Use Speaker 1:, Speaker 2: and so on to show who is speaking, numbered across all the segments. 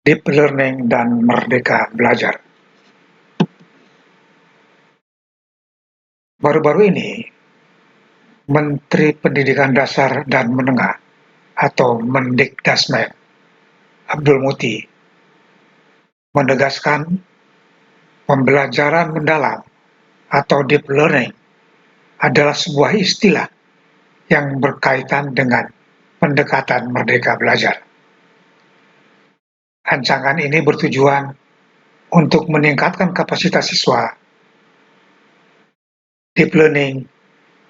Speaker 1: Deep Learning dan Merdeka Belajar. Baru-baru ini, Menteri Pendidikan Dasar dan Menengah atau Mendikdasmen Abdul Muti menegaskan pembelajaran mendalam atau deep learning adalah sebuah istilah yang berkaitan dengan pendekatan merdeka belajar. Rancangan ini bertujuan untuk meningkatkan kapasitas siswa. Deep learning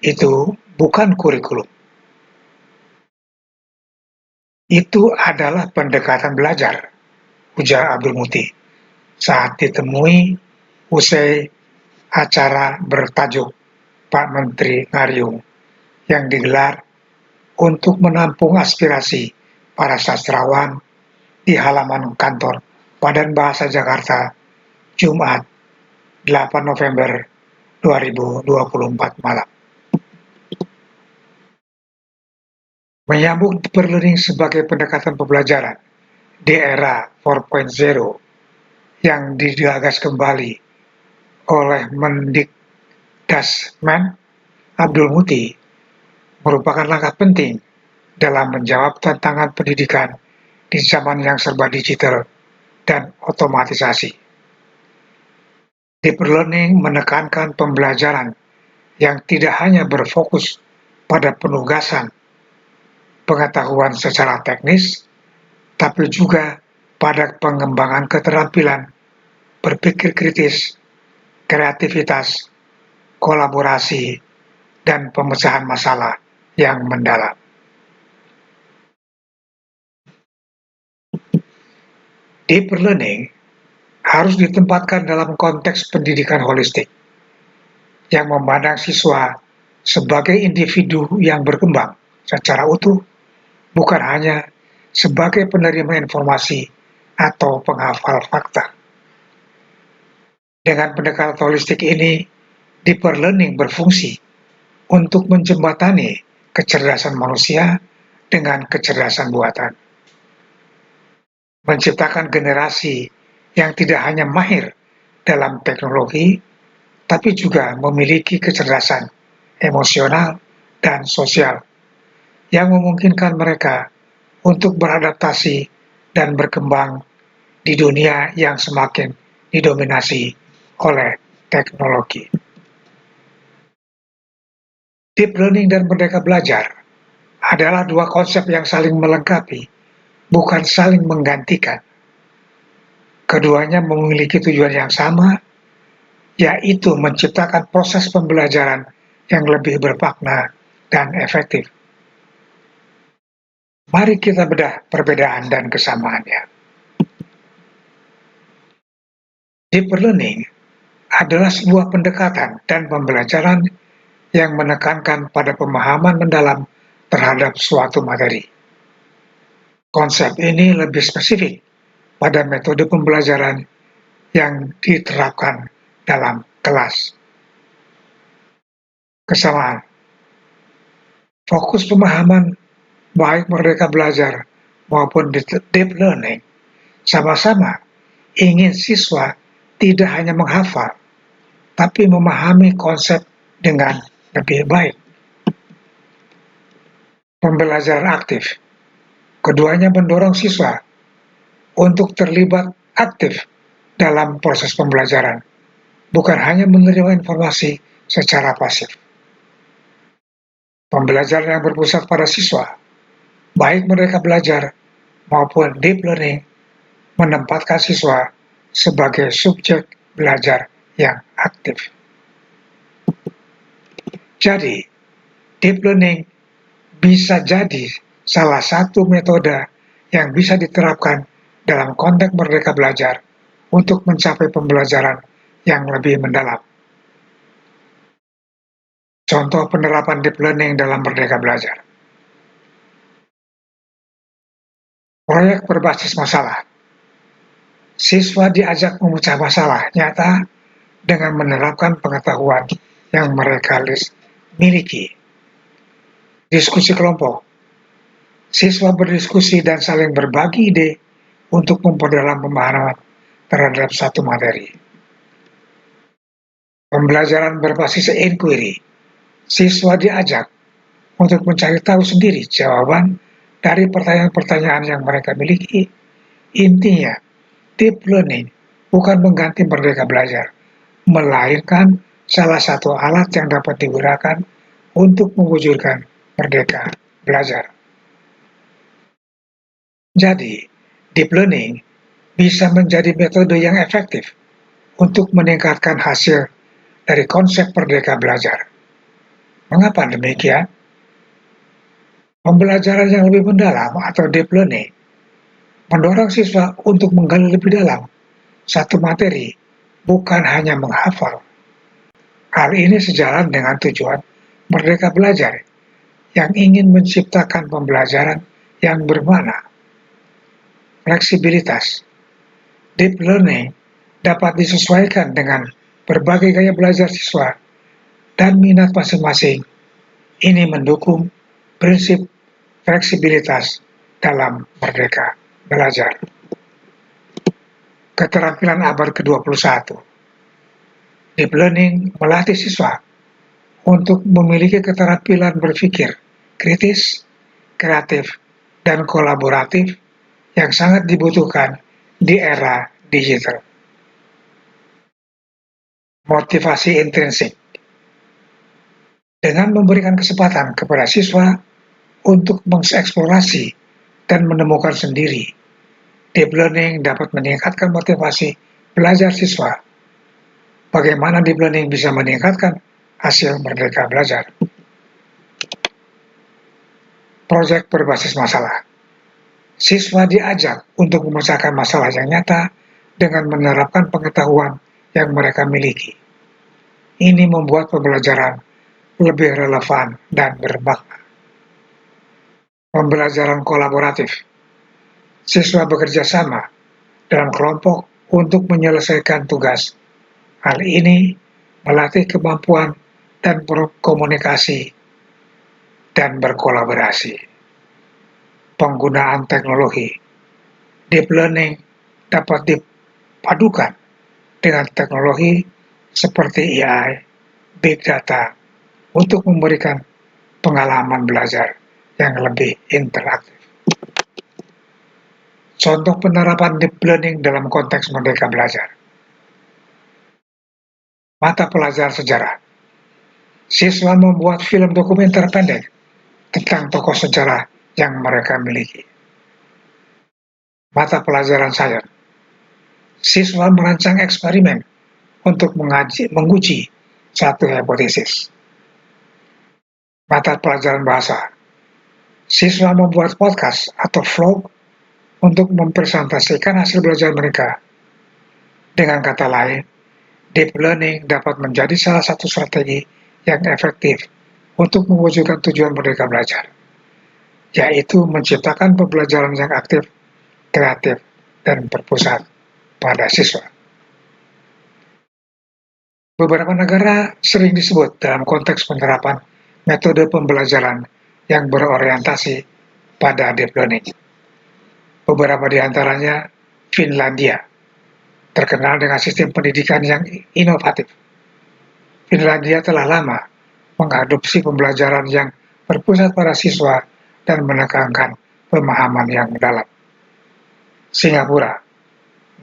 Speaker 1: itu bukan kurikulum. Itu adalah pendekatan belajar, ujar Abdul Muti saat ditemui usai acara bertajuk Pak Menteri Ngariung yang digelar untuk menampung aspirasi para sastrawan di halaman kantor Badan Bahasa Jakarta, Jumat 8 November 2024 malam. Menyambung deep learning sebagai pendekatan pembelajaran di era 4.0 yang digagas kembali oleh Mendikdasmen Abdul Muti merupakan langkah penting dalam menjawab tantangan pendidikan di zaman yang serba digital dan otomatisasi. Deep learning menekankan pembelajaran yang tidak hanya berfokus pada penugasan pengetahuan secara teknis, tapi juga pada pengembangan keterampilan berpikir kritis, kreativitas, kolaborasi, dan pemecahan masalah yang mendalam. Deep learning harus ditempatkan dalam konteks pendidikan holistik yang memandang siswa sebagai individu yang berkembang secara utuh, bukan hanya sebagai penerima informasi atau penghafal fakta. Dengan pendekatan holistik ini, deep learning berfungsi untuk menjembatani kecerdasan manusia dengan kecerdasan buatan. Menciptakan generasi yang tidak hanya mahir dalam teknologi, tapi juga memiliki kecerdasan emosional dan sosial yang memungkinkan mereka untuk beradaptasi dan berkembang di dunia yang semakin didominasi oleh teknologi. Deep learning dan merdeka belajar adalah dua konsep yang saling melengkapi, bukan saling menggantikan. Keduanya memiliki tujuan yang sama, yaitu menciptakan proses pembelajaran yang lebih bermakna dan efektif. Mari kita bedah perbedaan dan kesamaannya. Deep learning adalah sebuah pendekatan dan pembelajaran yang menekankan pada pemahaman mendalam terhadap suatu materi. Konsep ini lebih spesifik pada metode pembelajaran yang diterapkan dalam kelas. Kesamaan. Fokus pemahaman baik merdeka belajar maupun deep learning sama-sama ingin siswa tidak hanya menghafal, tapi memahami konsep dengan lebih baik. Pembelajaran aktif. Keduanya mendorong siswa untuk terlibat aktif dalam proses pembelajaran, bukan hanya menerima informasi secara pasif. Pembelajaran yang berpusat pada siswa, baik mereka belajar maupun deep learning, menempatkan siswa sebagai subjek belajar yang aktif. Jadi, deep learning bisa jadi salah satu metode yang bisa diterapkan dalam konteks merdeka belajar untuk mencapai pembelajaran yang lebih mendalam. Contoh penerapan deep learning dalam merdeka belajar. Proyek berbasis masalah. Siswa diajak memecah masalah nyata dengan menerapkan pengetahuan yang mereka miliki. Diskusi kelompok. Siswa berdiskusi dan saling berbagi ide untuk memperdalam pemahaman terhadap satu materi. Pembelajaran berbasis inquiry. Siswa diajak untuk mencari tahu sendiri jawaban dari pertanyaan-pertanyaan yang mereka miliki. Intinya, deep learning bukan mengganti merdeka belajar, melainkan salah satu alat yang dapat digunakan untuk mewujudkan merdeka belajar. Jadi, deep learning bisa menjadi metode yang efektif untuk meningkatkan hasil dari konsep merdeka belajar. Mengapa demikian? Pembelajaran yang lebih mendalam atau deep learning mendorong siswa untuk menggali lebih dalam satu materi, bukan hanya menghafal. Hal ini sejalan dengan tujuan merdeka belajar yang ingin menciptakan pembelajaran yang bermakna. Fleksibilitas. Deep learning dapat disesuaikan dengan berbagai gaya belajar siswa dan minat masing-masing. Ini mendukung prinsip fleksibilitas dalam merdeka belajar. Keterampilan abad ke-21. Deep learning melatih siswa untuk memiliki keterampilan berpikir kritis, kreatif, dan kolaboratif yang sangat dibutuhkan di era digital. Motivasi intrinsik. Dengan memberikan kesempatan kepada siswa untuk mengeksplorasi dan menemukan sendiri, deep learning dapat meningkatkan motivasi belajar siswa. Bagaimana deep learning bisa meningkatkan hasil merdeka belajar? Proyek berbasis masalah. Siswa diajak untuk memecahkan masalah yang nyata dengan menerapkan pengetahuan yang mereka miliki. Ini membuat pembelajaran lebih relevan dan bermakna. Pembelajaran kolaboratif. Siswa bekerja sama dalam kelompok untuk menyelesaikan tugas. Hal ini melatih kemampuan dan berkomunikasi dan berkolaborasi. Penggunaan teknologi. Deep learning dapat dipadukan dengan teknologi seperti AI, big data, untuk memberikan pengalaman belajar yang lebih interaktif. Contoh penerapan deep learning dalam konteks merdeka belajar. Mata pelajaran sejarah. Siswa membuat film dokumenter pendek tentang tokoh sejarah yang mereka miliki. Mata pelajaran sains. Siswa merancang eksperimen untuk menguji satu hipotesis. Mata pelajaran bahasa. Siswa membuat podcast atau vlog untuk mempresentasikan hasil belajar mereka. Dengan kata lain, deep learning dapat menjadi salah satu strategi yang efektif untuk mewujudkan tujuan merdeka belajar, yaitu menciptakan pembelajaran yang aktif, kreatif, dan berpusat pada siswa. Beberapa negara sering disebut dalam konteks penerapan metode pembelajaran yang berorientasi pada deep learning. Beberapa di antaranya Finlandia, terkenal dengan sistem pendidikan yang inovatif. Finlandia telah lama mengadopsi pembelajaran yang berpusat pada siswa dan menekankan pemahaman yang mendalam. Singapura,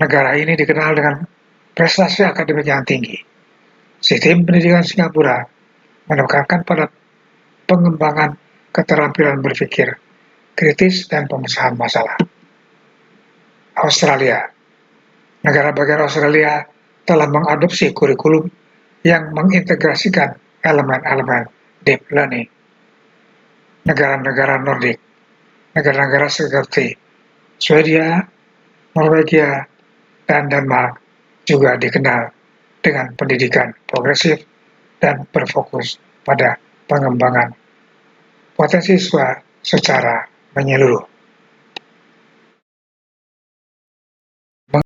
Speaker 1: negara ini dikenal dengan prestasi akademik yang tinggi. Sistem pendidikan Singapura menekankan pada pengembangan keterampilan berpikir kritis dan pemecahan masalah. Australia. Negara bagian Australia telah mengadopsi kurikulum yang mengintegrasikan elemen-elemen deep learning. Negara-negara Nordik, negara-negara seperti Swedia, Norwegia, dan Denmark juga dikenal dengan pendidikan progresif dan berfokus pada pengembangan potensi siswa secara menyeluruh.